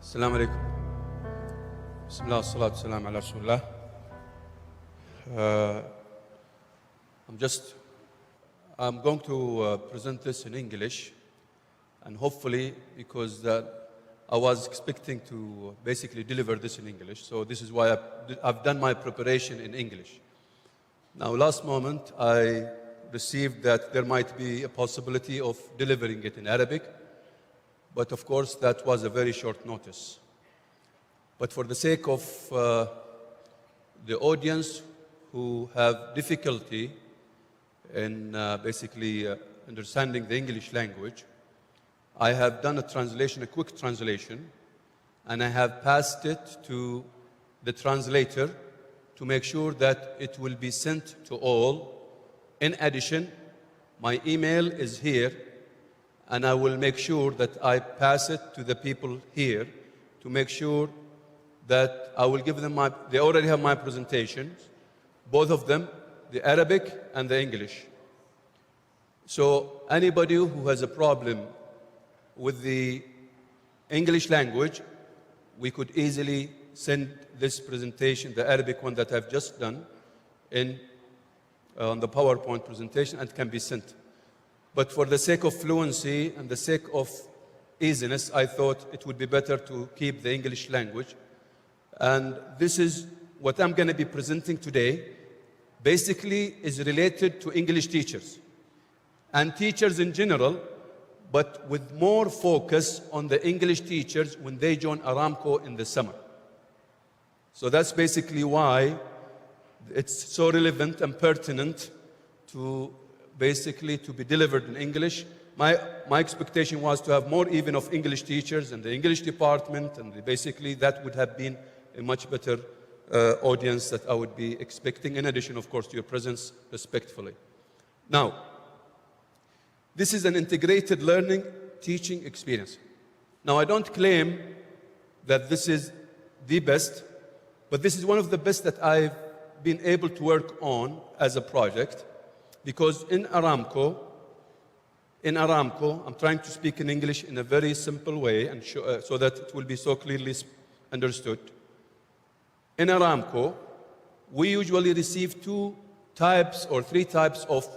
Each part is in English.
السلام عليكم. بسم الله والصلاة والسلام على رسول الله. I'm going to present this in English, and hopefully, because I was expecting to basically deliver this in English, so this is why I've done my preparation in English. Now, last moment, I received that there might be a possibility of delivering it in Arabic, but of course, that was a very short notice. But for the sake of the audience who have difficulty in basically understanding the English language, I have done a translation, a quick translation, and I have passed it to the translator to make sure that it will be sent to all. In addition, my email is here, and I will make sure that I pass it to the people here to make sure that I will give them they already have my presentations, both of them, the Arabic and the English. So anybody who has a problem with the English language, we could easily send this presentation, the Arabic one that I've just done, on the PowerPoint presentation, and can be sent. But for the sake of fluency and the sake of easiness, I thought it would be better to keep the English language. And this is what I'm going to be presenting today, basically is related to English teachers and teachers in general, but with more focus on the English teachers when they join Aramco in the summer. So that's basically why it's so relevant and pertinent to basically to be delivered in English. My expectation was to have more even of English teachers in the English department, and basically that would have been a much better audience that I would be expecting, in addition, of course, to your presence respectfully. Now, this is an integrated learning teaching experience. Now, I don't claim that this is the best, but this is one of the best that I've been able to work on as a project, because in Aramco, I'm trying to speak in English in a very simple way and so that it will be so clearly understood. In Aramco, we usually receive two types or three types of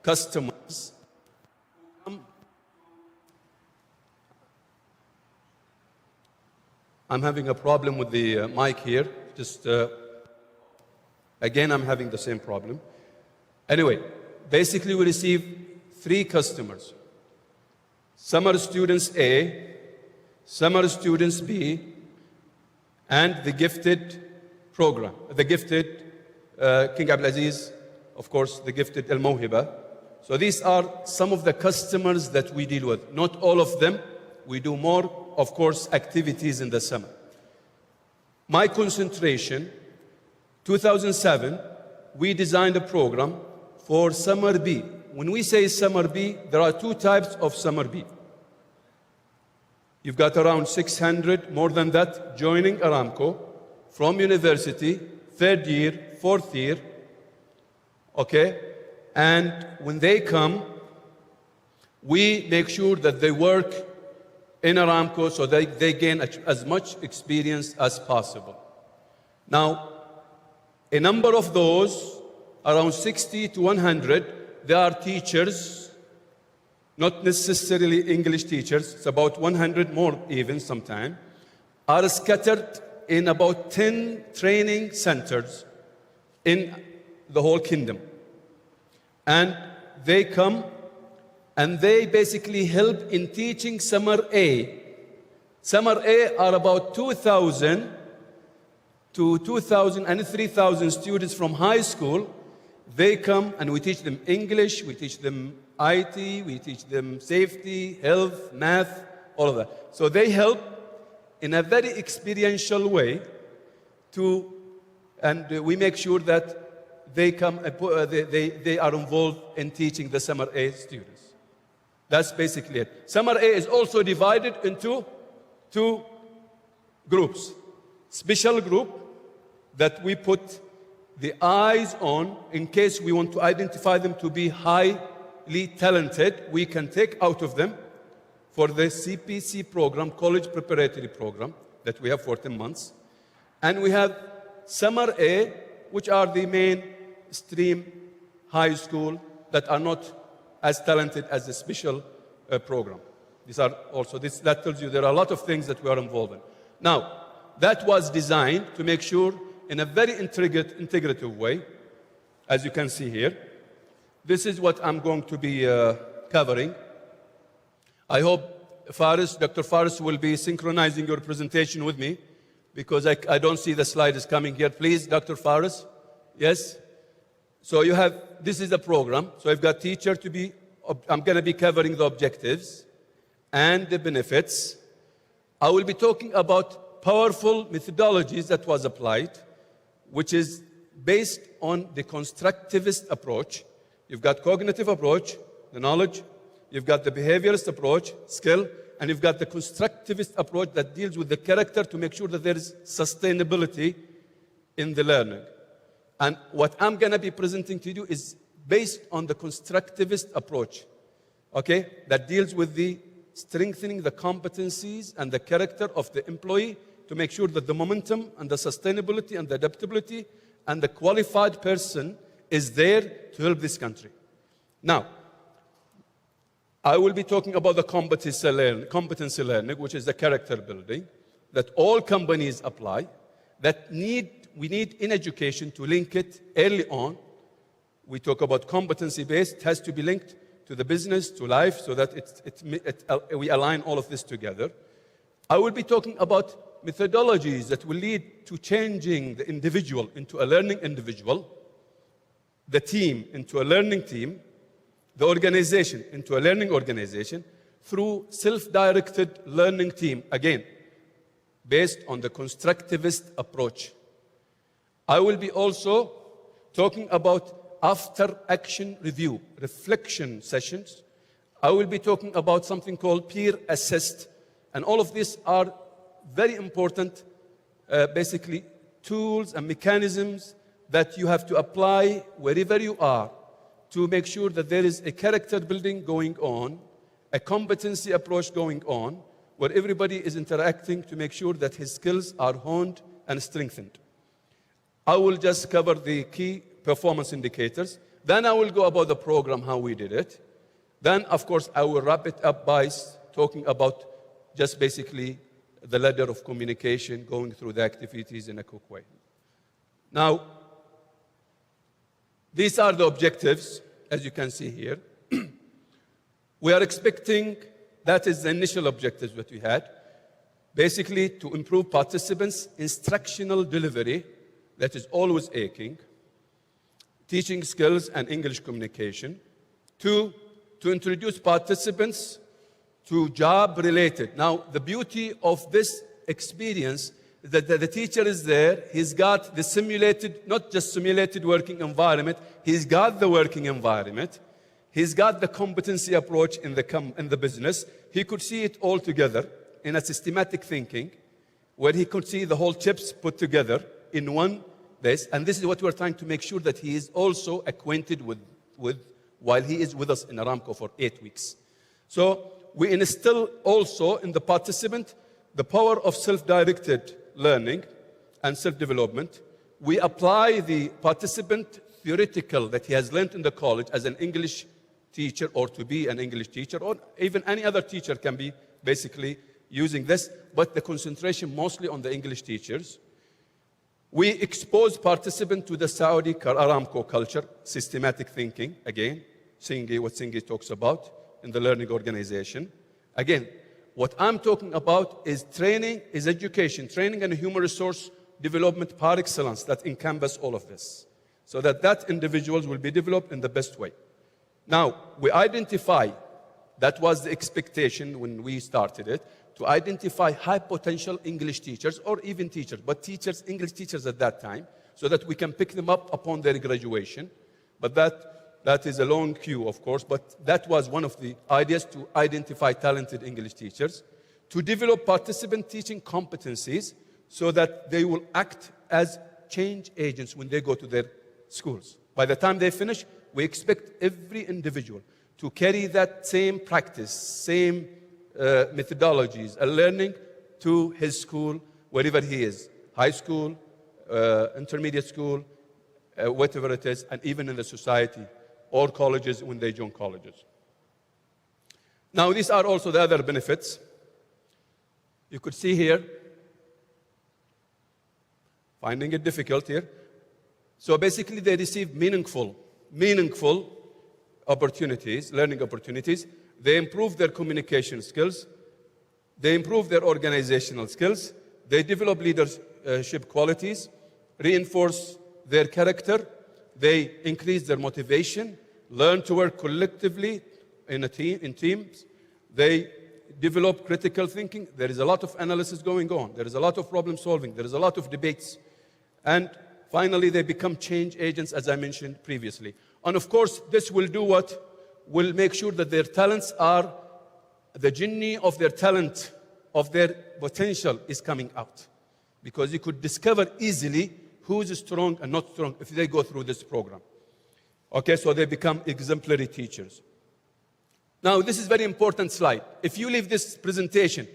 customers. I'm having a problem with the mic here. Again, I'm having the same problem. Anyway, basically we receive three customers. Summer students A, summer students B, and the gifted program, the gifted King Abdulaziz, of course, the gifted Al Mawhiba. So these are some of the customers that we deal with. Not all of them. We do more, of course, activities in the summer. My concentration, 2007, we designed a program for summer B. When we say summer B, there are two types of summer B. You've got around 600, more than that, joining Aramco from university, third year, fourth year, okay? And when they come, we make sure that they work in Aramco so they gain as much experience as possible. Now, a number of those, around 60 to 100, they are teachers, not necessarily English teachers. It's about 100 more even sometimes, are scattered in about 10 training centers in the whole kingdom. And they come and they basically help in teaching Summer A. Summer A are about 2,000 to 2,000 and 3,000 students from high school. They come and we teach them English, we teach them IT, we teach them safety, health, math, all of that. So they help in a very experiential way and we make sure that they come, they are involved in teaching the Summer A students. That's basically it. Summer A is also divided into two groups. Special group that we put the eyes on in case we want to identify them to be highly talented, we can take out of them for the CPC program, College Preparatory Program, that we have 14 months. And we have Summer A, which are the mainstream high school that are not as talented as the special program. These are also, that tells you there are a lot of things that we are involved in. Now, that was designed to make sure in a very integrative way, as you can see here. This is what I'm going to be covering. I hope Dr. Faris will be synchronizing your presentation with me, because I don't see the slides coming here. Please, Dr. Faris. Yes? So you have, this is the program. So I've got teacher to be, I'm going to be covering the objectives and the benefits. I will be talking about powerful methodologies that was applied, which is based on the constructivist approach. You've got cognitive approach, the knowledge. You've got the behaviorist approach, skill. And you've got the constructivist approach that deals with the character to make sure that there is sustainability in the learning. And what I'm going to be presenting to you is based on the constructivist approach, okay, that deals with the strengthening the competencies and the character of the employee to make sure that the momentum and the sustainability and the adaptability and the qualified person is there to help this country. Now, I will be talking about the competency learning, which is the character building that all companies apply, that we need in education to link it early on. We talk about competency-based, it has to be linked to the business, to life, so that we align all of this together. I will be talking about methodologies that will lead to changing the individual into a learning individual, the team into a learning team, the organization into a learning organization through self-directed learning team, again, based on the constructivist approach. I will be also talking about after-action review, reflection sessions. I will be talking about something called peer-assessed. And all of these are very important, basically, tools and mechanisms that you have to apply wherever you are to make sure that there is a character building going on, a competency approach going on, where everybody is interacting to make sure that his skills are honed and strengthened. I will just cover the key performance indicators. Then I will go about the program, how we did it. Then, of course, I will wrap it up by talking about just basically the ladder of communication, going through the activities in a quick way. Now, these are the objectives, as you can see here. We are expecting, that is the initial objectives that we had, basically to improve participants' instructional delivery, that is always aching, teaching skills and English communication. 2, to introduce participants to job-related. Now, the beauty of this experience is that the teacher is there, he's got the simulated, not just simulated working environment, he's got the working environment, he's got the competency approach in the business. He could see it all together in a systematic thinking, where he could see the whole chips put together in one place. And this is what we're trying to make sure that he is also acquainted with while he is with us in Aramco for 8 weeks. So we instill also in the participant the power of self-directed learning and self-development. We apply the participant theoretical that he has learned in the college as an English teacher, or to be an English teacher, or even any other teacher can be basically using this, but the concentration mostly on the English teachers. We expose participants to the Saudi Aramco culture, systematic thinking, again, what Singi talks about in the learning organization. Again, what I'm talking about is training, is education, training and human resource development par excellence that encompass all of this, so that individuals will be developed in the best way. Now, we identify, that was the expectation when we started it, to identify high potential English teachers, or even teachers, but teachers, English teachers at that time, so that we can pick them up upon their graduation. But that is a long queue, of course, but that was one of the ideas, to identify talented English teachers, to develop participant teaching competencies so that they will act as change agents when they go to their schools. By the time they finish, we expect every individual to carry that same practice, same methodologies and learning to his school, wherever he is, high school, intermediate school, whatever it is, and even in the society or colleges when they join colleges. Now, these are also the other benefits. You could see here, finding it difficult here. So basically, they receive meaningful opportunities, learning opportunities. They improve their communication skills. They improve their organizational skills. They develop leadership qualities, reinforce their character. They increase their motivation, learn to work collectively in teams. They develop critical thinking. There is a lot of analysis going on. There is a lot of problem solving. There is a lot of debates. And finally, they become change agents, as I mentioned previously. And of course, this will do what? Will make sure that their talents are, the genie of their talent, of their potential is coming out. Because you could discover easily who is strong and not strong if they go through this program. Okay, so they become exemplary teachers. Now, this is a very important slide. If you leave this presentation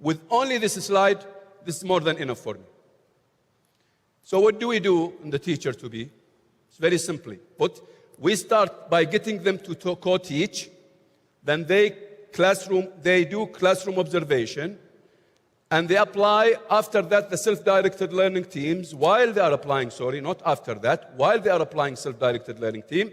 with only this slide, this is more than enough for me. So what do we do in the teacher to be? It's very simply put. We start by getting them to co-teach. Then they do classroom observation. And they apply, after that, the self-directed learning teams. While they are applying, not after that, while they are applying self-directed learning team,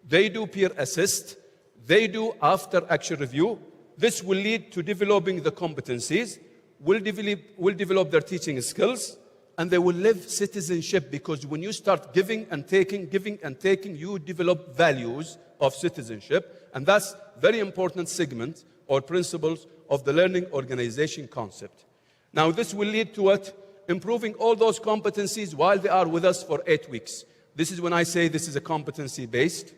they do peer assist. They do after-action review. This will lead to developing the competencies, will develop their teaching skills, and they will live citizenship, because when you start giving and taking, you develop values of citizenship. And that's very important segment or principles of the learning organization concept. Now, this will lead to what? Improving all those competencies while they are with us for 8 weeks. This is when I say this is a competency-based.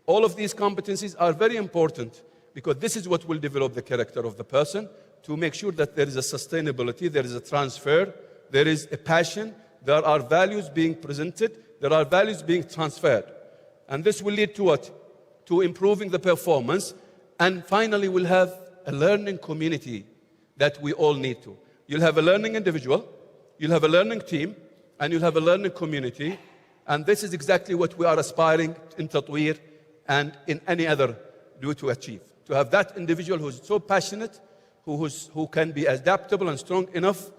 All of these competencies are very important because this is what will develop the character of the person, to make sure that there is a sustainability, there is a transfer, there is a passion, there are values being presented, there are values being transferred. And this will lead to what? To improving the performance. And finally, we'll have a learning community that we all need to. You'll have a learning individual, you'll have a learning team, and you'll have a learning community. And this is exactly what we are aspiring in Tatweer and in any other do to achieve. To have that individual who's so passionate, who can be adaptable and strong enough,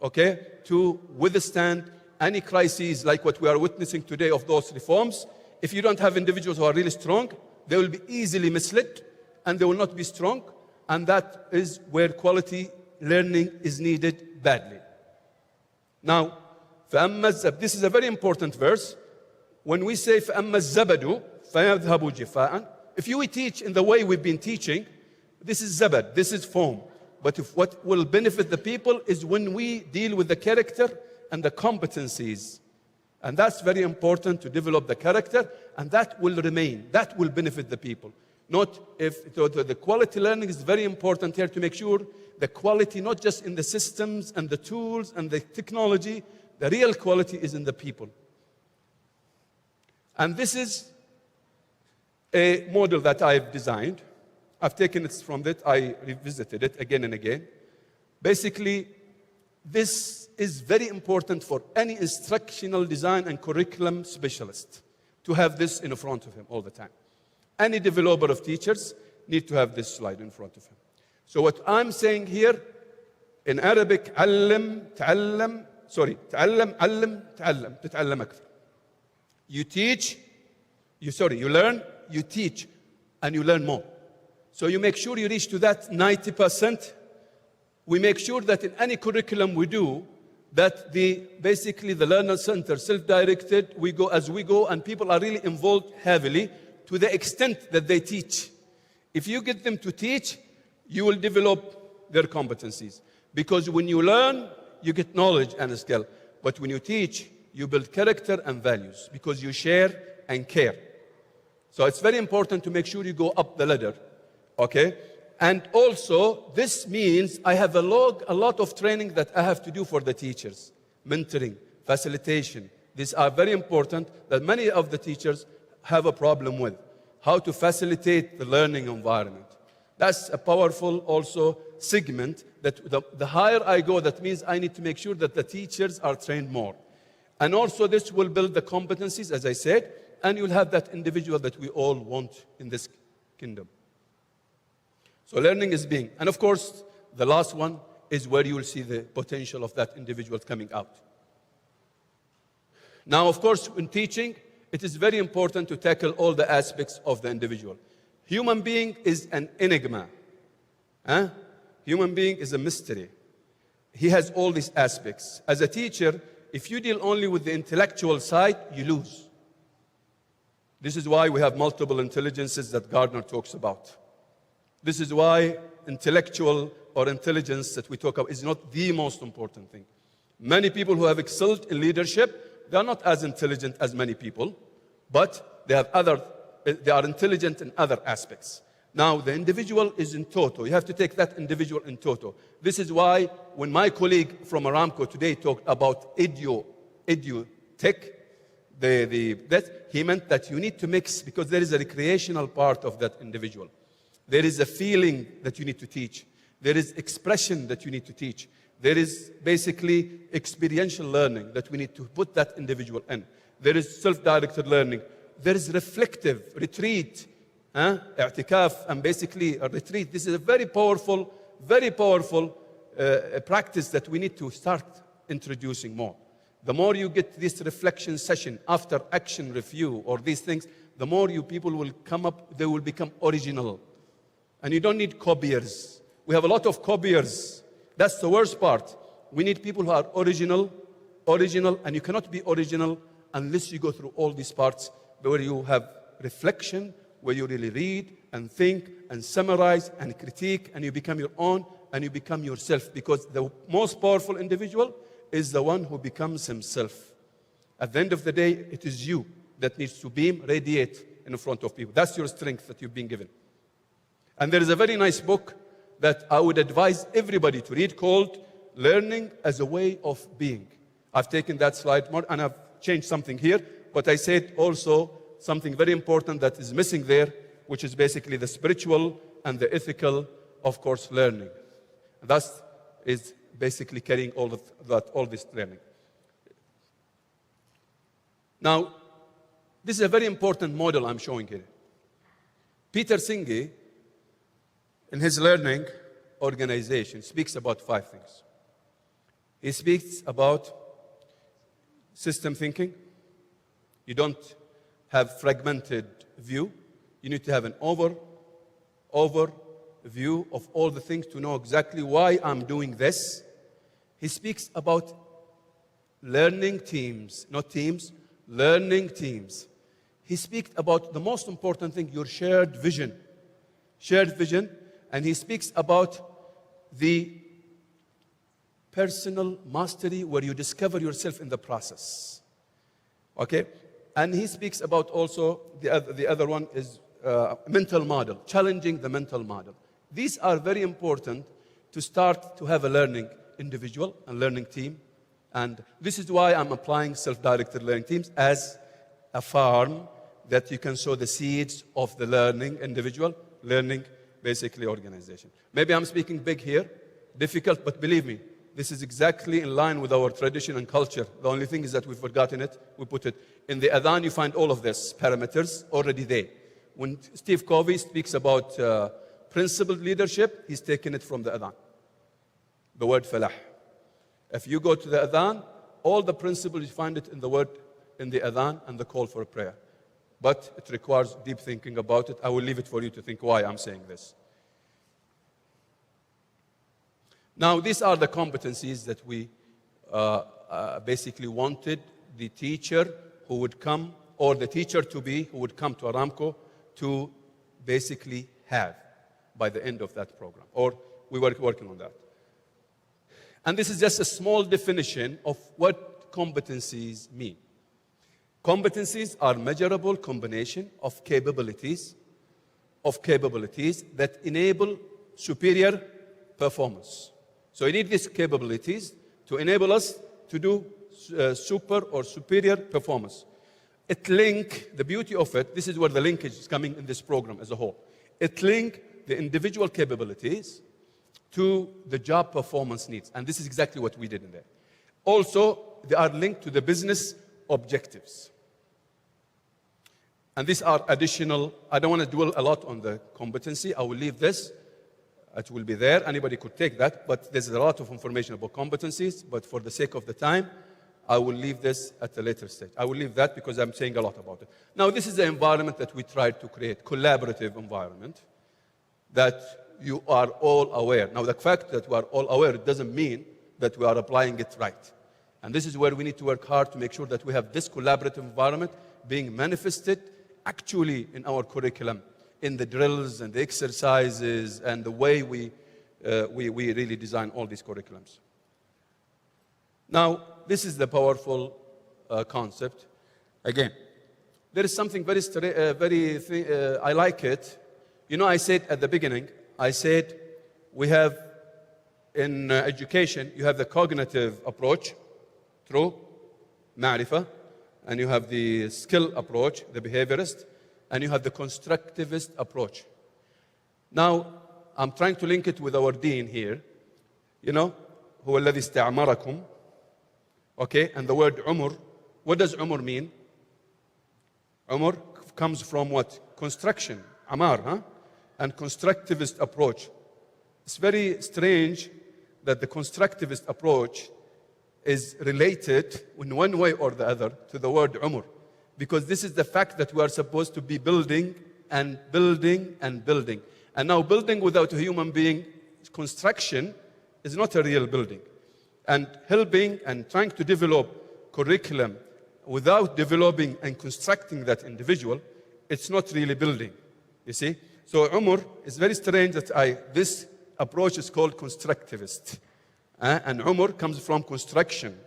okay, to withstand any crises like what we are witnessing today of those reforms. If you don't have individuals who are really strong, they will be easily misled and they will not be strong. And that is where quality learning is needed badly. Now, this is a very important verse. When we say فَأَمَّا الزَّبَدُ فَيَذْهَبُ جِفَاءً, if you teach in the way we've been teaching, this is zabad, this is foam. But if what will benefit the people is when we deal with the character and the competencies. And that's very important, to develop the character, and that will remain. That will benefit the people. Not if the quality learning is very important here, to make sure the quality, not just in the systems and the tools and the technology, the real quality is in the people. And this is a model that I've designed. I've taken it from it, I revisited it again and again. Basically, this is very important for any instructional design and curriculum specialist to have this in front of him all the time. Any developer of teachers need to have this slide in front of him. So what I'm saying here in Arabic, تعلم علم تعلم تتعلم أكثر. You teach, you learn, you teach, and you learn more. So you make sure you reach to that 90%. We make sure that in any curriculum we do, that basically the learner center, self-directed, we go as we go, and people are really involved heavily to the extent that they teach. If you get them to teach, you will develop their competencies. Because when you learn, you get knowledge and skill. But when you teach, you build character and values, because you share and care. So it's very important to make sure you go up the ladder. Okay? And also, this means I have a lot of training that I have to do for the teachers. Mentoring, facilitation. These are very important that many of the teachers have a problem with. How to facilitate the learning environment. That's a powerful also segment that the higher I go, that means I need to make sure that the teachers are trained more. And also this will build the competencies, as I said, and you'll have that individual that we all want in this kingdom. So learning is being. And of course, the last one is where you will see the potential of that individual coming out. Now, of course, in teaching, it is very important to tackle all the aspects of the individual. Human being is an enigma. Human being is a mystery. He has all these aspects. As a teacher, if you deal only with the intellectual side, you lose. This is why we have multiple intelligences that Gardner talks about. This is why intellectual or intelligence that we talk about is not the most important thing. Many people who have excelled in leadership, they are not as intelligent as many people, but they are intelligent in other aspects. Now, the individual is in toto. You have to take that individual in toto. This is why when my colleague from Aramco today talked about edu-tech, he meant that you need to mix, because there is a recreational part of that individual. There is a feeling that you need to teach. There is expression that you need to teach. There is basically experiential learning that we need to put that individual in. There is self-directed learning. There is reflective retreat, i'tikaf, and basically a retreat. This is a very powerful practice that we need to start introducing more. The more you get this reflection session after action review or these things, the more people will come up, they will become original. And you don't need copiers. We have a lot of copiers. That's the worst part. We need people who are original, and you cannot be original unless you go through all these parts where you have reflection, where you really read and think and summarize and critique, and you become your own and you become yourself, because the most powerful individual is the one who becomes himself. At the end of the day, it is you that needs to beam, radiate in front of people. That's your strength that you've been given. And there is a very nice book that I would advise everybody to read called Learning as a Way of Being. I've taken that slide more and I've changed something here, but I said also something very important that is missing there, which is basically the spiritual and the ethical, of course, learning. That is basically carrying all this learning. Now, this is a very important model I'm showing here. Peter Senge, in his learning organization, speaks about 5 things. He speaks about system thinking. You don't have fragmented view. You need to have an overview of all the things to know exactly why I'm doing this. He speaks about learning teams, not teams, learning teams. He speaks about the most important thing, your shared vision. Shared vision. And he speaks about the personal mastery where you discover yourself in the process. Okay? And he speaks about also, the other one is mental model, challenging the mental model. These are very important to start to have a learning individual and learning team. And this is why I'm applying self-directed learning teams as a farm that you can sow the seeds of the learning individual, learning basically organization. Maybe I'm speaking big here, difficult, but believe me, this is exactly in line with our tradition and culture. The only thing is that we've forgotten it, we put it. In the adhan, you find all of this, parameters already there. When Steve Covey speaks about principled leadership, he's taken it from the adhan. The word falah. If you go to the adhan, all the principles, you find it in the word, in the adhan and the call for prayer. But it requires deep thinking about it. I will leave it for you to think why I'm saying this. Now, these are the competencies that we basically wanted the teacher who would come, or the teacher to be, who would come to Aramco to basically have by the end of that program. Or we were working on that. And this is just a small definition of what competencies mean. Competencies are measurable combination of capabilities that enable superior performance. So you need these capabilities to enable us to do super or superior performance. The beauty of it, this is where the linkage is coming in this program as a whole. It links the individual capabilities to the job performance needs. And this is exactly what we did in there. Also, they are linked to the business objectives. And these are additional, I don't want to dwell a lot on the competency. I will leave this. It will be there. Anybody could take that. But there's a lot of information about competencies. But for the sake of the time, I will leave this at a later stage. I will leave that because I'm saying a lot about it. Now, this is the environment that we tried to create, collaborative environment, that you are all aware. Now, the fact that we are all aware, it doesn't mean that we are applying it right. And this is where we need to work hard to make sure that we have this collaborative environment being manifested actually in our curriculum, in the drills and the exercises and the way we really design all these curriculums. Now, this is the powerful concept. Again, there is something I like it. You know, I said at the beginning, I said we have in education, you have the cognitive approach through معرفة, and you have the skill approach, the behaviorist, and you have the constructivist approach. Now, I'm trying to link it with our dean here. You know, هو الذي استعمركم. Okay, and the word عمر, what does عمر mean? عمر comes from what? Construction, عمار, huh? And constructivist approach. It's very strange that the constructivist approach is related in one way or the other to the word عمر, because this is the fact that we are supposed to be building and building and building. And now building without a human being, construction, is not a real building. And helping and trying to develop curriculum without developing and constructing that individual, it's not really building, you see? So Umar, it's very strange that this approach is called constructivist. And Umar comes from construction,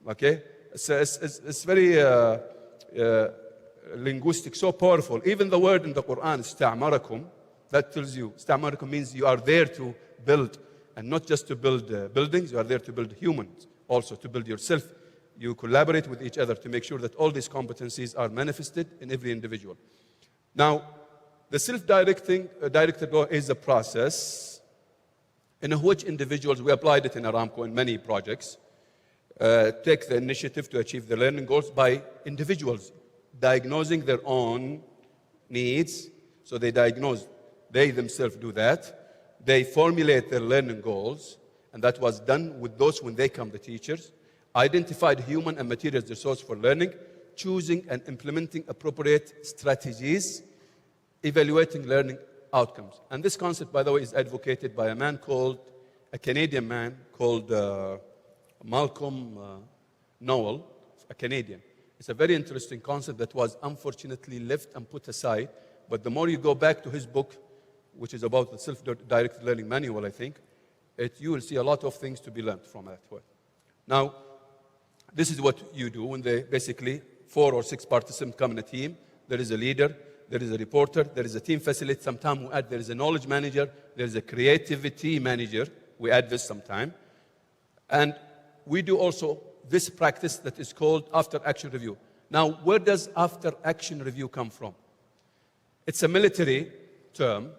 okay? It's very linguistic, so powerful. Even the word in the Quran, استعمركم, that tells you, استعمركم means you are there to build. And not just to build buildings, you are there to build humans, also to build yourself. You collaborate with each other to make sure that all these competencies are manifested in every individual. Now, the self-directed law is a process in which individuals, we applied it in Aramco in many projects, take the initiative to achieve the learning goals by individuals diagnosing their own needs. So they diagnose, they themselves do that. They formulate their learning goals, and that was done with those when they come, the teachers, identified human and materials resource for learning, choosing and implementing appropriate strategies, evaluating learning outcomes. And this concept, by the way, is advocated by a Canadian man called Malcolm Nowell, a Canadian. It's a very interesting concept that was unfortunately left and put aside, but the more you go back to his book, which is about the self-directed learning manual, I think, you will see a lot of things to be learned from that way. Now, this is what you do when they basically 4 or 6 participants come in a team. There is a leader, there is a reporter, there is a team facilitator. Sometimes we add there is a knowledge manager, there is a creativity manager. We add this sometime. And we do also this practice that is called after-action review. Now, where does after-action review come from? It's a military term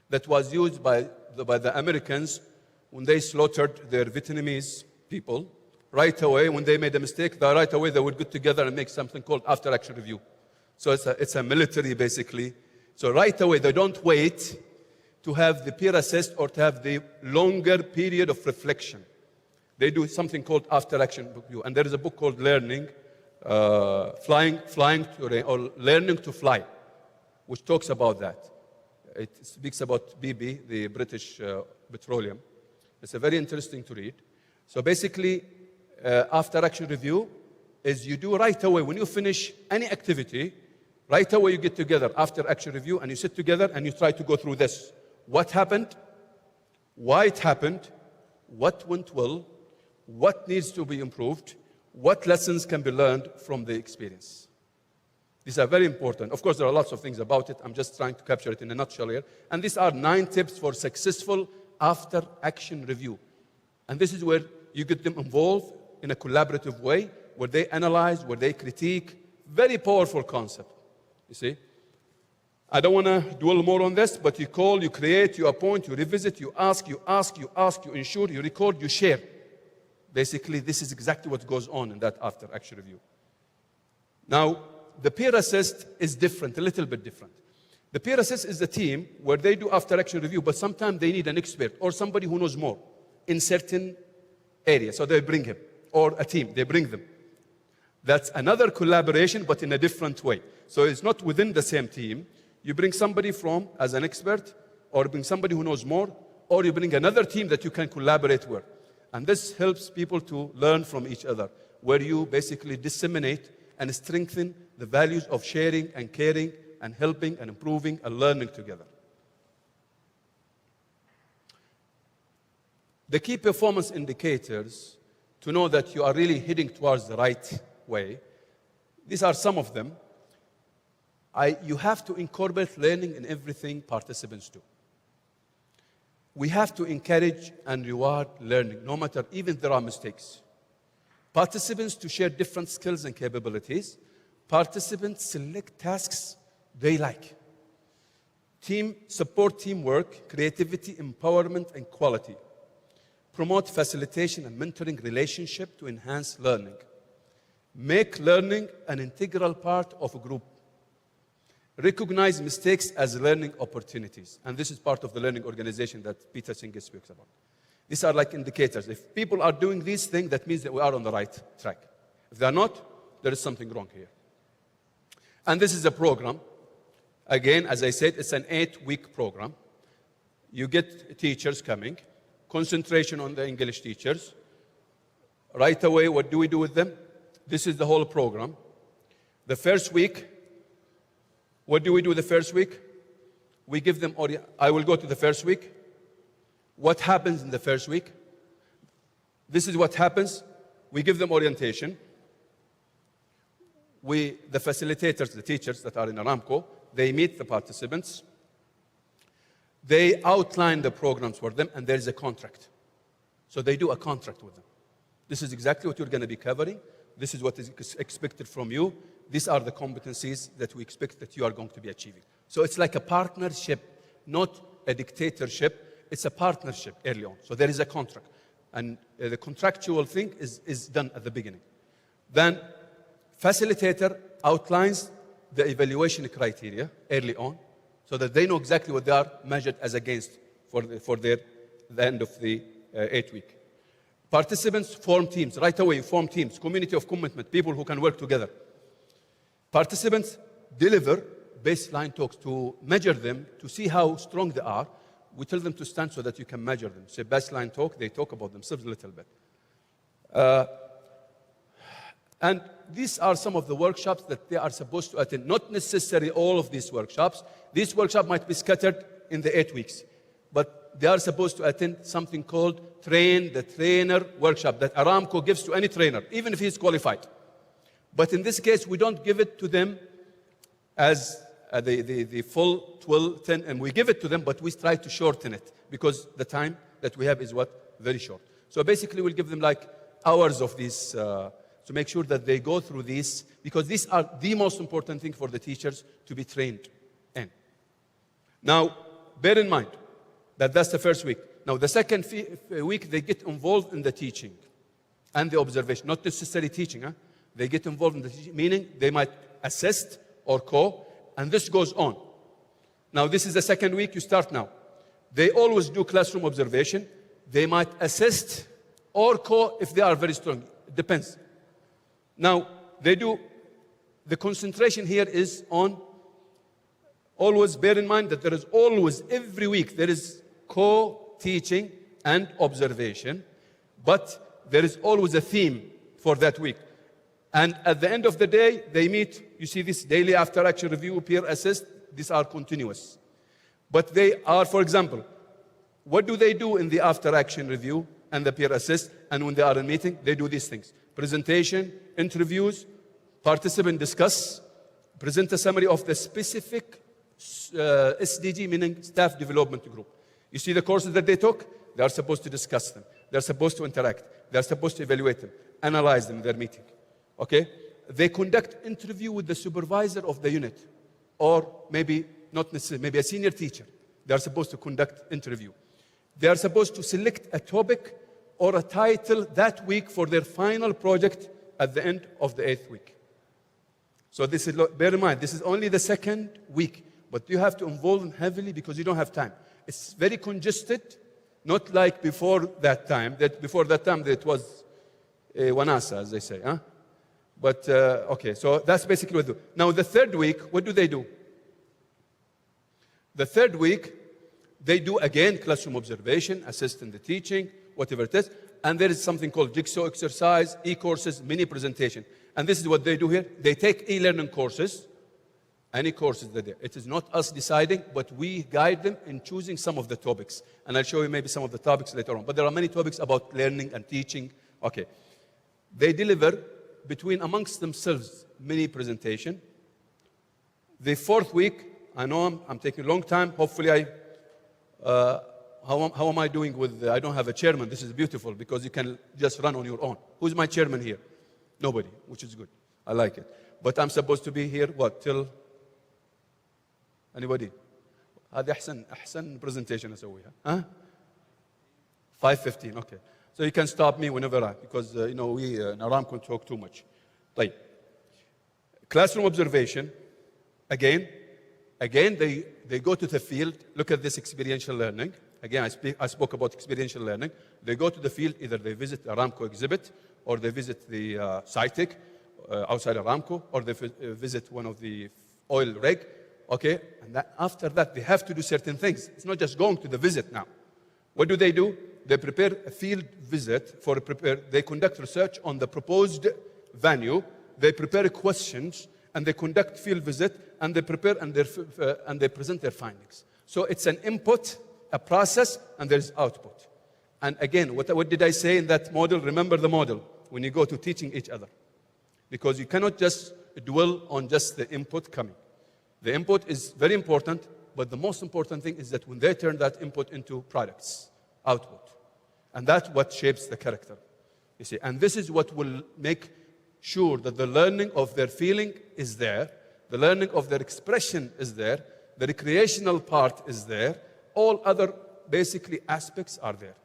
that was used by the Americans when they slaughtered their Vietnamese people. Right away, when they made a mistake, right away they would get together and make something called after-action review. So it's a military, basically. So right away, they don't wait to have the peer assessed or to have the longer period of reflection. They do something called after-action review. And there is a book called Learning, Learning to Fly, which talks about that. It speaks about BP, the British Petroleum. It's a very interesting to read. So basically, after-action review is you do right away. When you finish any activity, right away you get together after action review and you sit together and you try to go through this. What happened? Why it happened? What went well? What needs to be improved? What lessons can be learned from the experience? These are very important. Of course, there are lots of things about it. I'm just trying to capture it in a nutshell here. And these are 9 tips for successful after-action review. And this is where you get them involved in a collaborative way, where they analyze, where they critique. Very powerful concept, you see. I don't want to dwell more on this, but you call, you create, you appoint, you revisit, you ask, you ensure, you record, you share. Basically, this is exactly what goes on in that after-action review. Now, the peer assist is different, a little bit different. The peer assist is the team where they do after-action review, but sometimes they need an expert or somebody who knows more in certain areas. So they bring him, or a team, they bring them. That's another collaboration, but in a different way. So it's not within the same team. You bring somebody from as an expert, or bring somebody who knows more, or you bring another team that you can collaborate with. And this helps people to learn from each other, where you basically disseminate and strengthen the values of sharing and caring and helping and improving and learning together. The key performance indicators to know that you are really heading towards the right way, these are some of them. You have to incorporate learning in everything participants do. We have to encourage and reward learning, no matter even if there are mistakes. Participants to share different skills and capabilities. Participants select tasks they like. Team support teamwork, creativity, empowerment, and quality. Promote facilitation and mentoring relationship to enhance learning. Make learning an integral part of a group. Recognize mistakes as learning opportunities. And this is part of the learning organization that Peter Singer speaks about. These are like indicators. If people are doing these things, that means that we are on the right track. If they are not, there is something wrong here. And this is a program. Again, as I said, it's an 8-week program. You get teachers coming, concentration on the English teachers. Right away, what do we do with them? This is the whole program. The first week, what do we do the first week? We give them, I will go to the first week. What happens in the first week? This is what happens. We give them orientation. The facilitators, the teachers that are in Aramco, they meet the participants. They outline the programs for them, and there is a contract. So they do a contract with them. This is exactly what you're going to be covering. This is what is expected from you. These are the competencies that we expect that you are going to be achieving. So it's like a partnership, not a dictatorship. It's a partnership early on. So there is a contract. And the contractual thing is done at the beginning. Then facilitator outlines the evaluation criteria early on so that they know exactly what they are measured as against for the end of the 8-week. Participants form teams. Right away, form teams, community of commitment, people who can work together. Participants deliver baseline talks to measure them, to see how strong they are. We tell them to stand so that you can measure them. So baseline talk, they talk about themselves a little bit. And these are some of the workshops that they are supposed to attend. Not necessarily all of these workshops. These workshops might be scattered in the 8 weeks. But they are supposed to attend something called Train the Trainer workshop that Aramco gives to any trainer, even if he's qualified. But in this case, we don't give it to them as the full 10, and we give it to them, but we try to shorten it because the time that we have is what? Very short. So basically, we'll give them like hours of these to make sure that they go through these, because these are the most important thing for the teachers to be trained in. Now, bear in mind that that's the first week. Now, the second week, they get involved in the teaching and the observation, not necessarily teaching. They get involved in the teaching, meaning they might assist or and this goes on. Now, this is the second week, you start now. They always do classroom observation. They might assist or if they are very strong. It depends. Now, the concentration here is on, always bear in mind that there is always, every week, there is co-teaching and observation, but there is always a theme for that week. And at the end of the day, they meet, you see this daily after-action review, peer assist, these are continuous. But they are, for example, what do they do in the after-action review and the peer assist? And when they are in meeting, they do these things. Presentation, interviews, participant discuss, present a summary of the specific SDG, meaning staff development group. You see the courses that they took? They are supposed to discuss them. They are supposed to interact. They are supposed to evaluate them, analyze them in their meeting. Okay? They conduct interview with the supervisor of the unit, or maybe not necessarily, maybe a senior teacher. They are supposed to conduct interview. They are supposed to select a topic or a title that week for their final project at the end of the 8th week. So this is, bear in mind, this is only the 2nd week, but you have to involve them heavily because you don't have time. It's very congested, not like before that time. Before that time, it was wanasa, as they say. Huh? But, okay, so that's basically what they do. Now, the 3rd week, what do they do? The 3rd week, they do, again, classroom observation, assist in the teaching, whatever it is. And there is something called jigsaw exercise, e-courses, mini presentation. And this is what they do here. They take e-learning courses, any courses that there. It is not us deciding, but we guide them in choosing some of the topics. And I'll show you maybe some of the topics later on. But there are many topics about learning and teaching. Okay. They deliver between amongst themselves mini presentation. The 4th week, I know I'm taking a long time. Hopefully how am I doing with, I don't have a chairman. This is beautiful because you can just run on your own. Who's my chairman here? Nobody, which is good. I like it. But I'm supposed to be here, what, till? Anybody? هذه أحسن presentation أسويها. Huh? 5:15, okay. So you can stop me whenever because we in Aramco talk too much. طيب. Classroom observation, again, they go to the field, look at this experiential learning. Again, I spoke about experiential learning. They go to the field, either they visit Aramco exhibit, or they visit the SciTech outside Aramco, or they visit one of the oil rig. Okay, and after that, they have to do certain things. It's not just going to the visit now. What do? They prepare a field visit they conduct research on the proposed venue. They prepare questions, and they conduct field visit, and they prepare and they present their findings. So it's an input, a process, and there's output. And again, what did I say in that model? Remember the model when you go to teaching each other. Because you cannot just dwell on just the input coming. The input is very important, but the most important thing is that when they turn that input into products, output. And that's what shapes the character, you see. And this is what will make sure that the learning of their feeling is there, the learning of their expression is there, the recreational part is there, all other basically aspects are there,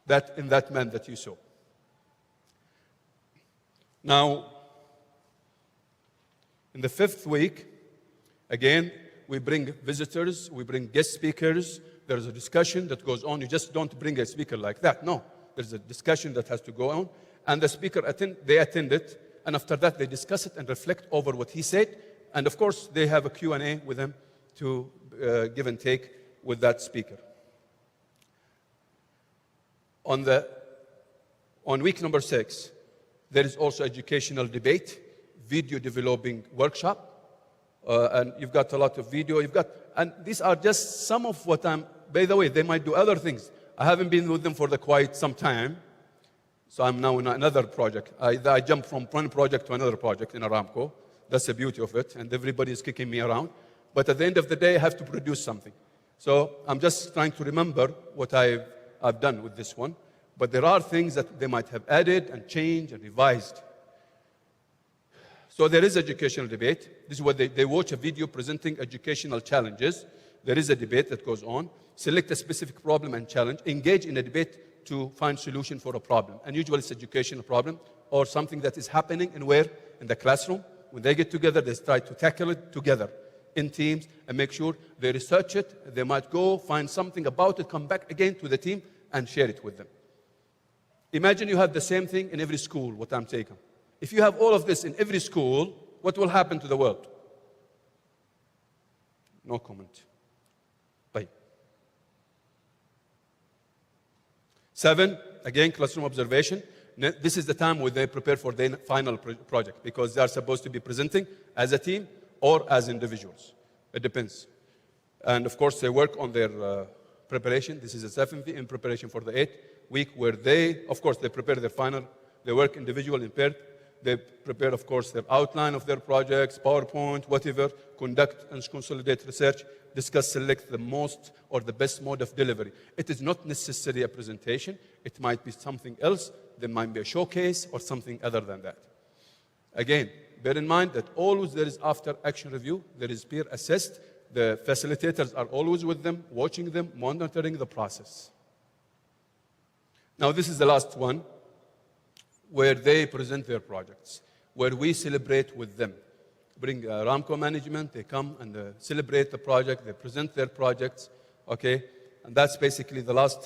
that in that man that you saw. Now, in the 5th week, again, we bring visitors, we bring guest speakers. There's a discussion that goes on. You just don't bring a speaker like that. No, there's a discussion that has to go on. And the speaker, they attend it. And after that, they discuss it and reflect over what he said. And of course, they have a Q&A with him to give and take with that speaker. On week number 6, there is also educational debate, video developing workshop. And you've got a lot of video. And these are just some of what by the way, they might do other things. I haven't been with them for quite some time. So I'm now in another project. I jumped from one project to another project in Aramco. That's the beauty of it. And everybody is kicking me around. But at the end of the day, I have to produce something. So I'm just trying to remember what I've done with this one. But there are things that they might have added and changed and revised. So there is educational debate. This is what they watch a video presenting educational challenges. There is a debate that goes on. Select a specific problem and challenge. Engage in a debate to find solution for a problem. And usually it's educational problem or something that is happening in the classroom. When they get together, they try to tackle it together in teams and make sure they research it. They might go find something about it, come back again to the team and share it with them. Imagine you have the same thing in every school, what I'm taking. If you have all of this in every school, what will happen to the world? No comment. Bye. 7, again, classroom observation. This is the time where they prepare for their final project because they are supposed to be presenting as a team or as individuals. It depends. And of course, they work on their preparation. This is the 7th in preparation for the 8th week where of course, they prepare their final. They work individual and paired. They prepare, of course, their outline of their projects, PowerPoint, whatever, conduct and consolidate research, discuss, select the most or the best mode of delivery. It is not necessarily a presentation. It might be something else. There might be a showcase or something other than that. Again, bear in mind that always there is after action review, there is peer assessed, The facilitators are always with them, watching them, monitoring the process. Now, this is the last one, where they present their projects, where we celebrate with them. Bring Aramco management, they come and celebrate the project, they present their projects, okay? And that's basically the last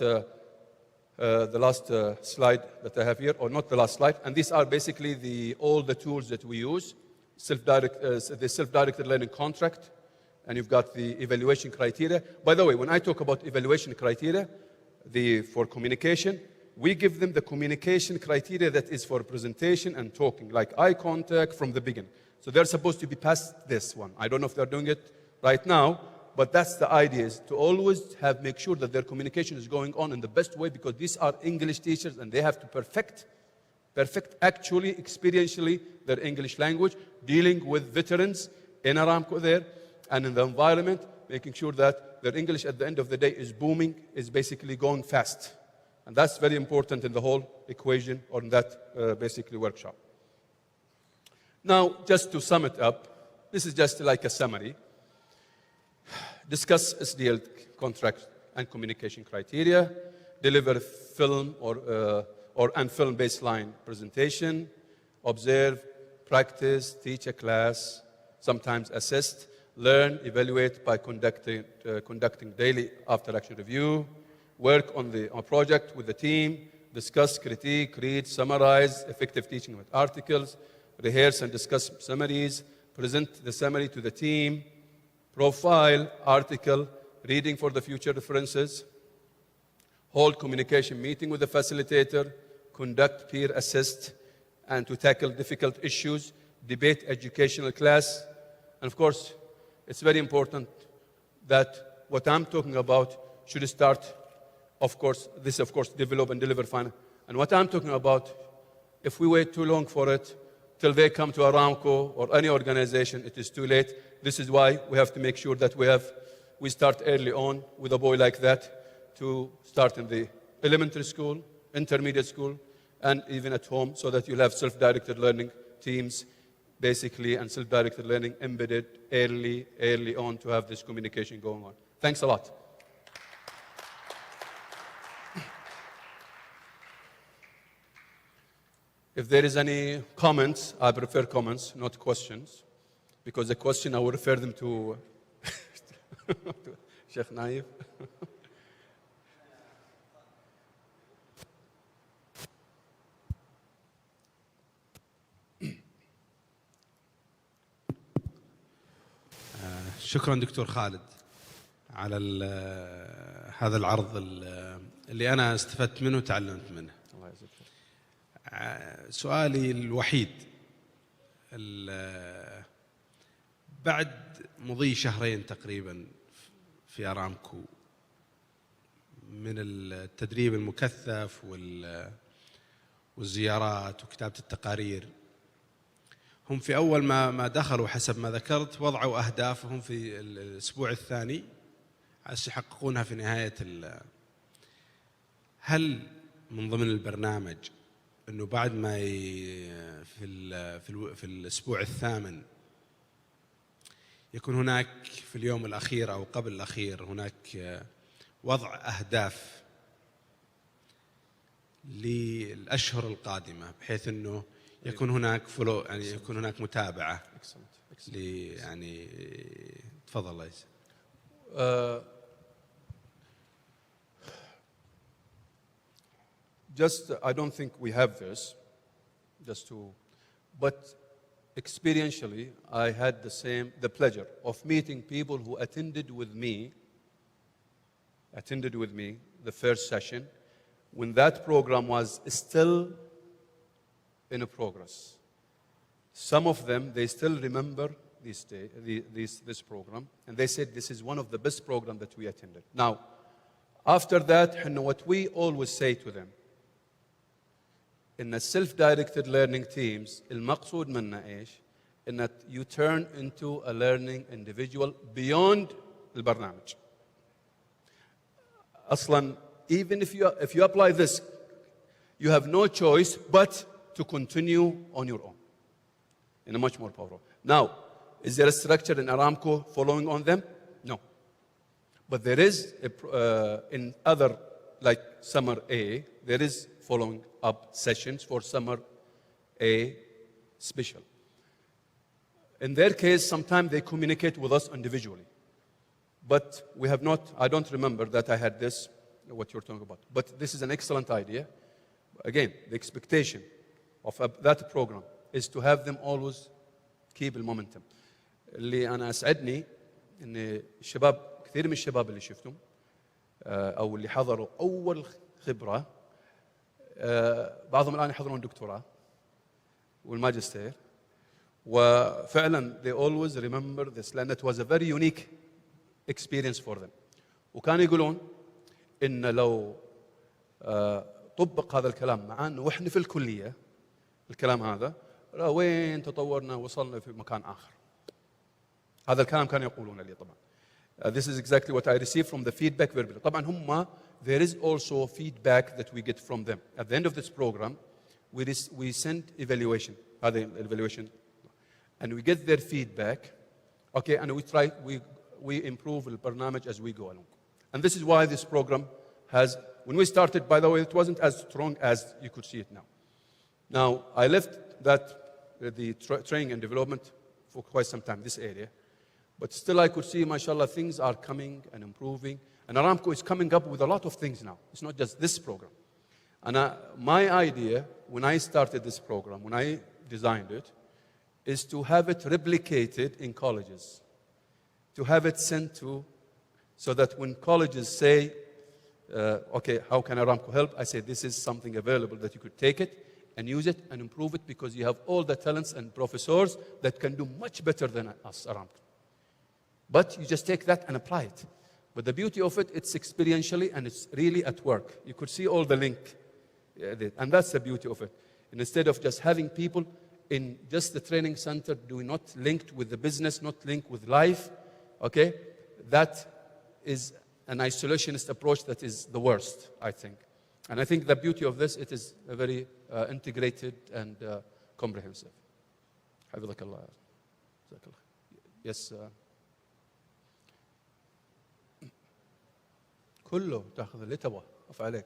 slide that I have here, or not the last slide. And these are basically all the tools that we use. The self-directed learning contract, and you've got the evaluation criteria. By the way, when I talk about evaluation criteria, for communication, we give them the communication criteria that is for presentation and talking, like eye contact from the beginning. So they're supposed to be past this one. I don't know if they're doing it right now, but that's the idea, is to always make sure that their communication is going on in the best way, because these are English teachers and they have to perfect actually, experientially, their English language, dealing with veterans in Aramco there and in the environment, making sure that their English at the end of the day is booming, is basically going fast. And that's very important in the whole equation, or in that basically workshop. Now, just to sum it up, this is just like a summary. Discuss SDL contract and communication criteria, deliver film and film baseline presentation, observe, practice, teach a class, sometimes assist, learn, evaluate by conducting daily after-action review, work on a project with the team, discuss, critique, read, summarize, effective teaching with articles, rehearse and discuss summaries, present the summary to the team, profile, article, reading for the future references, hold communication meeting with the facilitator, conduct peer assist, and to tackle difficult issues, debate educational class. And of course, it's very important that what I'm talking about should start, of course, develop and deliver final. And what I'm talking about, if we wait too long for it, till they come to Aramco or any organization, it is too late. This is why we have to make sure that we start early on with a boy like that, to start in the elementary school, intermediate school, and even at home, so that you'll have self-directed learning teams, basically, and self-directed learning embedded early on to have this communication going on. Thanks a lot. If there is any comments, I prefer comments, not questions, because the question I will refer them to Sheikh Naif. شكرا دكتور خالد على هذا العرض اللي أنا استفدت منه وتعلمت منه. الله يجزاك خير. سؤالي الوحيد، بعد مضي شهرين تقريبا في أرامكو من التدريب المكثف والزيارات وكتابة التقارير، هم في أول ما دخلوا حسب ما ذكرت وضعوا أهدافهم في الأسبوع الثاني عشان يحققونها في نهاية هل من ضمن البرنامج أنه بعد ما في الأسبوع الثامن يكون هناك في اليوم الأخير أو قبل الأخير هناك وضع أهداف للأشهر القادمة، بحيث أنه يكون هناك يعني يكون هناك متابعة يعني تفضل الله يسلمك. Just, I don't think we have this, but experientially, I had the pleasure of meeting people who attended with me the first session, when that program was still in progress. Some of them, they still remember this program, and they said this is one of the best programs that we attended. Now, after that, what we always say to them, in the self-directed learning teams, المقصود منا إيش؟ إن you turn into a learning individual beyond البرنامج. أصلاً, even if you apply this, you have no choice but to continue on your own in a much more powerful. Now, is there a structure in Aramco following on them? But there is, in other, like summer A, there is following up sessions for summer A special. In their case, sometimes they communicate with us individually. But we have not, I don't remember that I had this, what you're talking about. But this is an excellent idea. Again, the expectation of that program is to have them always keep المومنتم. اللي أنا أسعدني إن الشباب كثير من الشباب اللي شفتهم أو اللي حضروا أول خبرة بعضهم الآن يحضرون دكتوراه والماجستير وفعلا they always remember this لأن it was a very unique experience for them. وكانوا يقولون إن لو طبق هذا الكلام معانا وإحنا في الكلية الكلام هذا وين تطورنا وصلنا في مكان آخر. هذا الكلام كانوا يقولون لي طبعا. This is exactly what I received from the feedback verbally. طبعا هم there is also feedback that we get from them. At the end of this program, we send evaluation. هذا evaluation. And we get their feedback. Okay, and we improve the برنامج as we go along. And this is why this program has, when we started, by the way, it wasn't as strong as you could see it now. Now, I left the training and development for quite some time, this area. But still I could see, mashallah, things are coming and improving. And Aramco is coming up with a lot of things now. It's not just this program. And my idea, when I started this program, when I designed it, is to have it replicated in colleges. To have it sent to, so that when colleges say, okay, how can Aramco help? I say, this is something available that you could take it and use it and improve it because you have all the talents and professors that can do much better than us, Aramco. But you just take that and apply it. But the beauty of it, it's experientially and it's really at work. You could see all the link. And that's the beauty of it. And instead of just having people in just the training center, not linked with the business, not linked with life, okay? That is an isolationist approach that is the worst, I think. And I think the beauty of this, it is a very integrated and comprehensive. حفظك الله. Yes. كله تاخذ اللي تبغى اف عليك.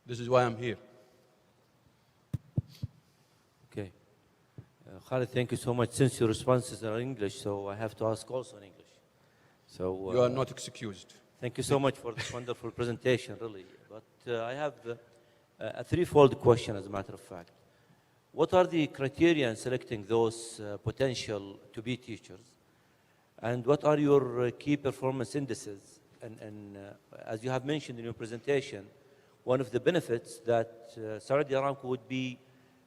This is why I'm here. Okay. Khalid, thank you so much. Since your responses are English, so I have to ask also in English. So you are not excused. Thank you so much for this wonderful presentation, really. But I have a threefold question, as a matter of fact. What are the criteria in selecting those potential to be teachers? And what are your key performance indices? And as you have mentioned in your presentation, one of the benefits that Saudi Aramco would be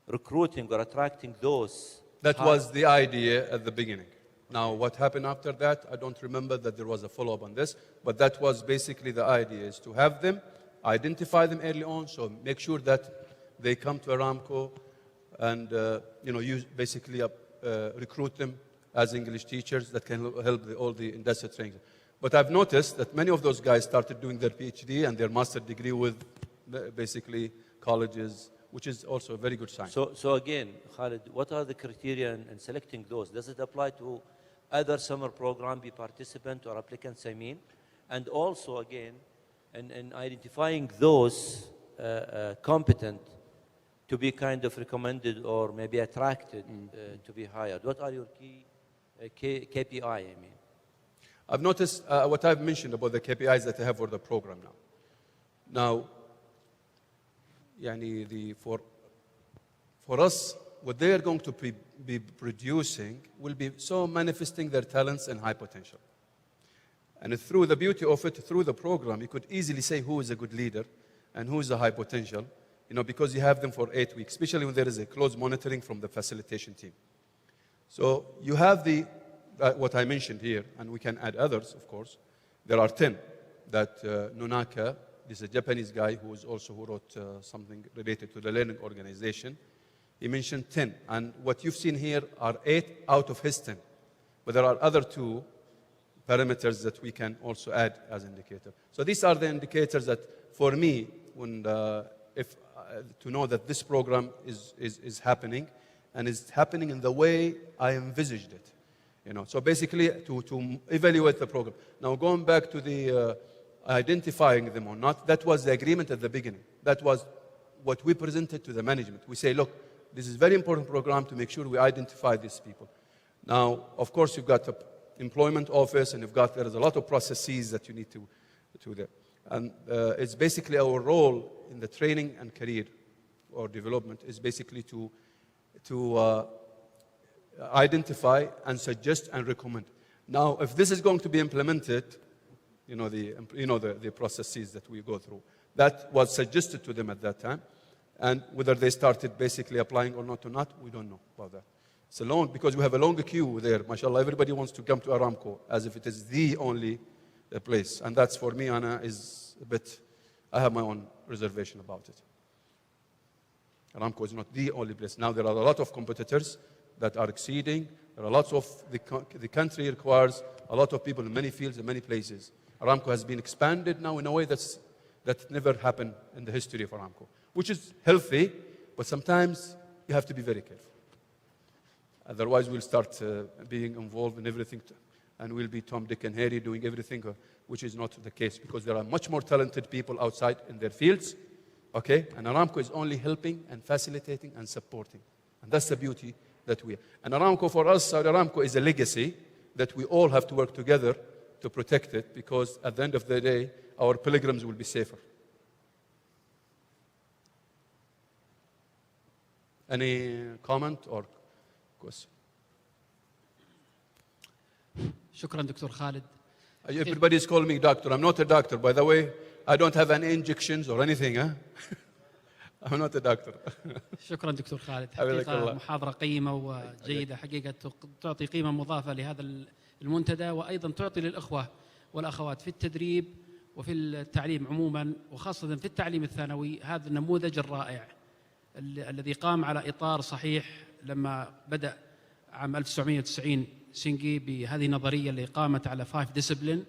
recruiting or attracting those. That was the idea at the beginning. Now, what happened after that, I don't remember that there was a follow-up on this, but that was basically the idea, is to have them, identify them early on, so make sure that they come to Aramco and use basically recruit them as English teachers that can help all the industrial training. But I've noticed that many of those guys started doing their PhD and their master's degree with basically colleges, which is also a very good sign. So again, Khalid, what are the criteria in selecting those? Does it apply to other summer program participant or applicants, I mean? And also, again, in identifying those competent to be kind of recommended or maybe attracted to be hired, what are your key KPI, I mean? I've noticed what I've mentioned about the KPIs that I have for the program now. Now, for us, what they are going to be producing will be so manifesting their talents and high potential. And through the beauty of it, through the program, you could easily say who is a good leader and who is a high potential, because you have them for 8 weeks, especially when there is a close monitoring from the facilitation team. So you have what I mentioned here, and we can add others, of course. There are 10 that Nonaka, this is a Japanese guy who wrote something related to the learning organization. He mentioned 10, and what you've seen here are 8 out of his 10. But there are other 2 parameters that we can also add as indicator. So these are the indicators that, for me, to know that this program is happening, and is happening in the way I envisaged it. You know, so basically to evaluate the program. Now going back to the identifying them or not, that was the agreement at the beginning. That was what we presented to the management. We say, look, this is a very important program to make sure we identify these people. Now, of course, you've got the employment office, and there is a lot of processes that you need to there. And it's basically our role in the training and career or development is basically to identify and suggest and recommend. Now, if this is going to be implemented, the processes that we go through, that was suggested to them at that time, and whether they started basically applying or not, we don't know about that. It's a long, because we have a long queue there, mashallah, everybody wants to come to Aramco as if it is the only place. And that's, for me, Anna, is a bit, I have my own reservation about it. Aramco is not the only place. Now there are a lot of competitors that are exceeding. There are lots of, the country requires a lot of people in many fields and many places. Aramco has been expanded now in a way that never happened in the history of Aramco, which is healthy, but sometimes you have to be very careful. Otherwise, we'll start being involved in everything, and we'll be Tom, Dick, and Harry doing everything, which is not the case, because there are much more talented people outside in their fields, okay? And Aramco is only helping and facilitating and supporting. And that's the beauty that we have. And Aramco, for us, Saudi Aramco is a legacy that we all have to work together to protect it, because at the end of the day, our pilgrims will be safer. Any comment or question? شكرا دكتور خالد. Everybody is calling me doctor. I'm not a doctor, by the way. I don't have any injections or anything. Huh? I'm not a doctor. شكرا دكتور خالد. حقيقة محاضرة قيمة وجيدة، حقيقة تعطي قيمة مضافة لهذا المنتدى، وأيضا تعطي للأخوة والأخوات في التدريب وفي التعليم عموما، وخاصة في التعليم الثانوي، هذا النموذج الرائع الذي قام على إطار صحيح لما بدأ عام 1990 سينجي بهذه النظرية اللي قامت على 5 discipline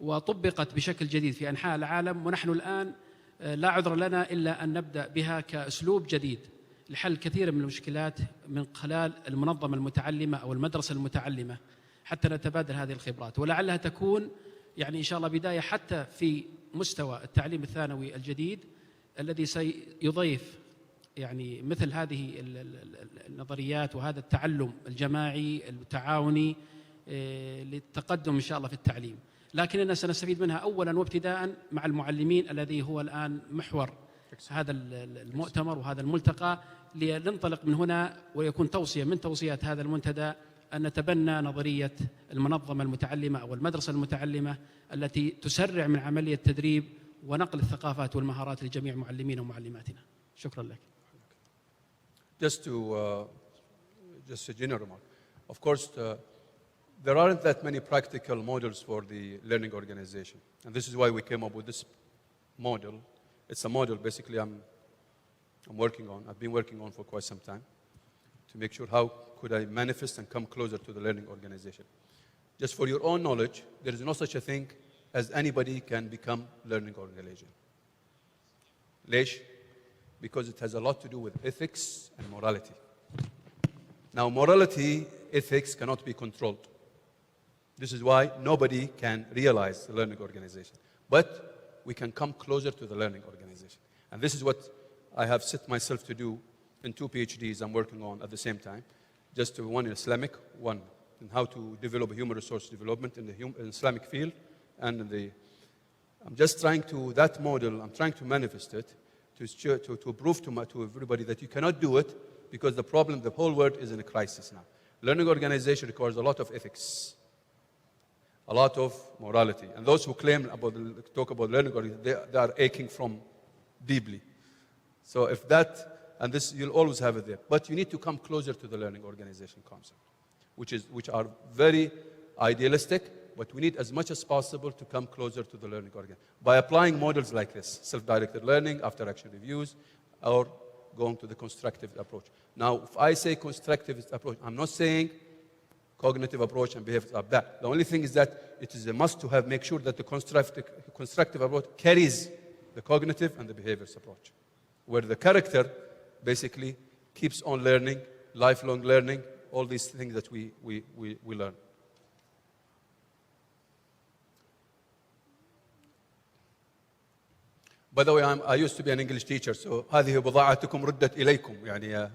وطبقت بشكل جديد في أنحاء العالم، ونحن الآن لا عذر لنا إلا أن نبدأ بها كأسلوب جديد لحل كثير من المشكلات من خلال المنظمة المتعلمة أو المدرسة المتعلمة، حتى نتبادل هذه الخبرات، ولعلها تكون يعني إن شاء الله بداية حتى في مستوى التعليم الثانوي الجديد الذي سيضيف يعني مثل هذه النظريات وهذا التعلم الجماعي التعاوني للتقدم إن شاء الله في التعليم. لكننا سنستفيد منها أولا وابتداء مع المعلمين الذي هو الآن محور هذا المؤتمر وهذا الملتقى، لننطلق من هنا ويكون توصية من توصيات هذا المنتدى أن نتبنى نظرية المنظمة المتعلمة أو المدرسة المتعلمة التي تسرع من عملية التدريب ونقل الثقافات والمهارات لجميع معلمين ومعلماتنا. شكرا لك. Just a general remark. Of course, there aren't that many practical models for the learning organization. And this is why we came up with this model. It's a model basically I'm working on. I've been working on for quite some time to make sure how could I manifest and come closer to the learning organization. Just for your own knowledge, there is no such a thing as anybody can become learning organization. ليش? Because it has a lot to do with ethics and morality. Now, morality, ethics cannot be controlled. This is why nobody can realize the learning organization. But we can come closer to the learning organization. And this is what I have set myself to do in 2 PhDs I'm working on at the same time. Just one in Islamic, one in how to develop human resource development in the Islamic field. And I'm just trying to, that model, I'm trying to manifest it to prove to everybody that you cannot do it, because the problem, the whole world is in a crisis now. Learning organization requires a lot of ethics, a lot of morality. And those who claim talk about learning organization, they are aching from deeply. So if that, and this, you'll always have it there. But you need to come closer to the learning organization concept, which are very idealistic, but we need as much as possible to come closer to the learning organization by applying models like this, self-directed learning, after-action reviews, or going to the constructive approach. Now, if I say constructivist approach, I'm not saying cognitive approach and behavior are bad. The only thing is that it is a must to make sure that the constructive approach carries the cognitive and the behaviors approach, where the character basically keeps on learning, lifelong learning, all these things that we learn. By the way, I used to be an English teacher, so هذه بضاعتكم ردت إليكم. يعني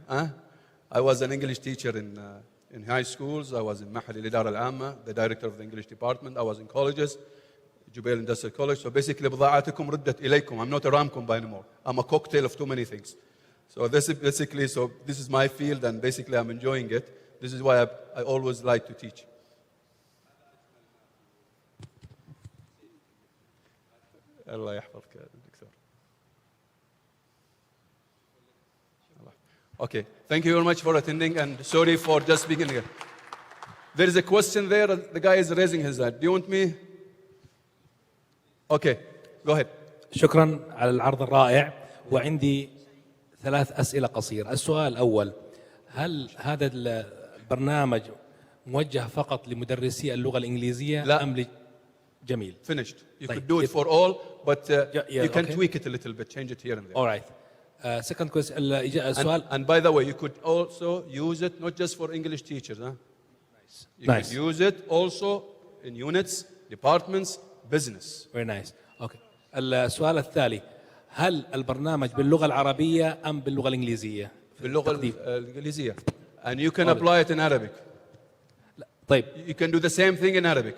I was an English teacher in high schools. I was in معهد الإدارة العامة, the director of the English department. I was in colleges, Jubail Industrial College. So basically, بضاعتكم ردت إليكم. I'm not Aramkوا anymore. I'm a cocktail of too many things. So this is basically, this is my field, and basically I'm enjoying it. This is why I always like to teach. الله يحفظك يا دكتور. Okay, thank you very much for attending, and sorry for just speaking here. There is a question there. The guy is raising his hand. Do you want me? Okay, go ahead. شكرا على العرض الرائع. وعندي 3 أسئلة قصيرة. السؤال الأول: هل هذا البرنامج موجه فقط لمدرسي اللغة الإنجليزية لا. أم جميل. Finished. You طيب. could do it for all, but you can okay. tweak it a little bit, change it here and there. All right. Second question. السؤال. And by the way, you could also use it not just for English teachers. Huh? Nice. You Nice. could use it also in units, departments, business. Very nice. Okay. السؤال التالي: هل البرنامج باللغة العربية أم باللغة الإنجليزية؟ باللغة التقديم. الإنجليزية. And you can apply it in Arabic. طيب. You can do the same thing in Arabic.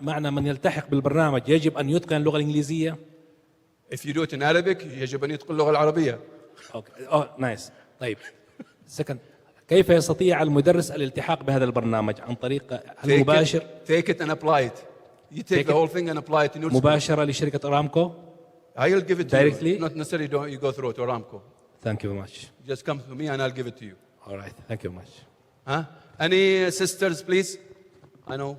معنى من يلتحق بالبرنامج يجب أن يتقن اللغة الإنجليزية. If you do it in Arabic, يجب أن يتقن اللغة العربية. Okay. نايس. طيب. Second. كيف يستطيع المدرس الالتحاق بهذا البرنامج؟ عن طريق المباشر. Take it and apply it. You take the whole thing and apply it in your school. مباشرة لشركة أرامكو. I'll give it to Directly? you. Not necessarily you go through to Aramco. Thank you very much. Just come to me and I'll give it to you. All right. Thank you very much. Huh? Any sisters, please? I know.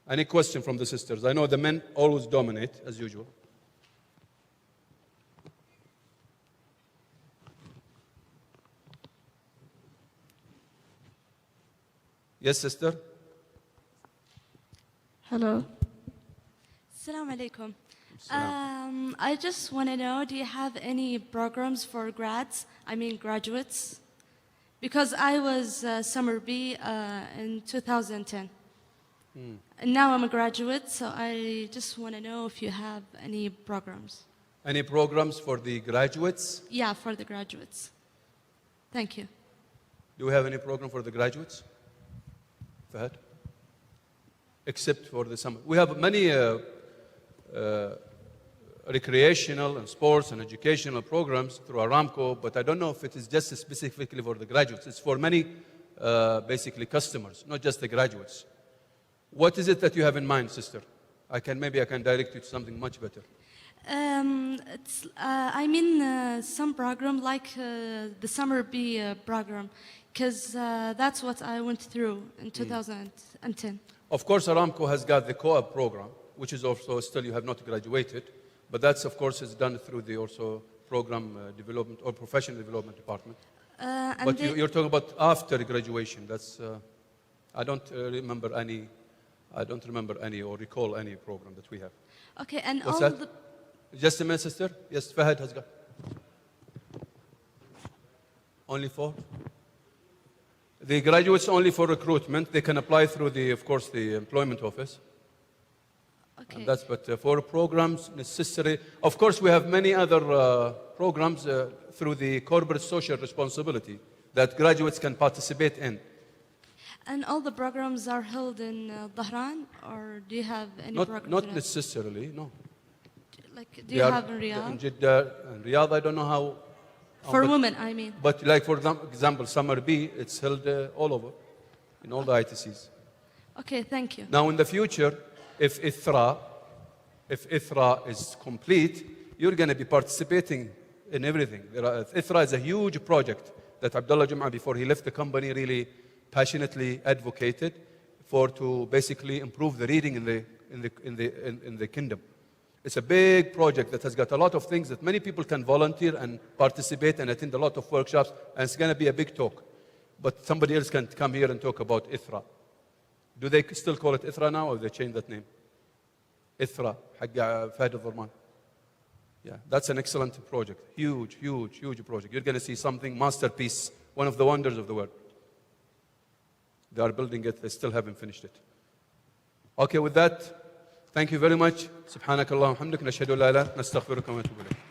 Any question from the sisters? I know the men always dominate, as usual. Yes, sister? Hello. Assalamu alaikum. I just want to know, do you have any programs for graduates? Because I was Summer B in 2010. And now I'm a graduate, so I just want to know if you have any programs. Any programs for the graduates? Yeah, for the graduates. Thank you. Do we have any program for the graduates? Fahad? Except for the summer. We have many recreational and sports and educational programs through Aramco, but I don't know if it is just specifically for the graduates. It's for many, basically, customers, not just the graduates. What is it that you have in mind, sister? Maybe I can direct you to something much better. Some program like the Summer B program, because that's what I went through in 2010. Of course, Aramco has got the co-op program, which is also still you have not graduated, but that's, of course, is done through the also program development or professional development department. But you're talking about after graduation. That's I don't remember any or recall any program that we have. Okay, and What's all that? the Just a minute, sister. Yes, Fahad has got. Only 4? The graduates only for recruitment. They can apply through of course, the employment office. okay. And that's, but for programs necessary, of course, we have many other programs through the corporate social responsibility that graduates can participate in. And all the programs are held in Dhahran, or do you have any programs? Not necessarily, no. Like, do you have in Riyadh? In Jeddah and Riyadh, I don't know how. For but, women, I mean. But like, for example, Summer B, it's held all over, in all the ITCs. Okay, thank you. Now, in the future, if ITHRA is complete, you're going to be participating in everything. ITHRA is a huge project that Abdullah Jum'a, before he left the company, really passionately advocated to basically improve the reading in the kingdom. It's a big project that has got a lot of things that many people can volunteer and participate and attend a lot of workshops, and it's going to be a big talk. But somebody else can come here and talk about ITHRA. Do they still call it ITHRA now, or they changed that name? ITHRA, حق فهد الضرمان. Yeah, that's an excellent project. Huge, huge, huge project. You're going to see something masterpiece, one of the wonders of the world. They are building it. They still haven't finished it. Okay, with that, Thank you very much. سبحانك اللهم وبحمدك نشهد أن لا إله إلا أنت نستغفرك ونتوب إليك.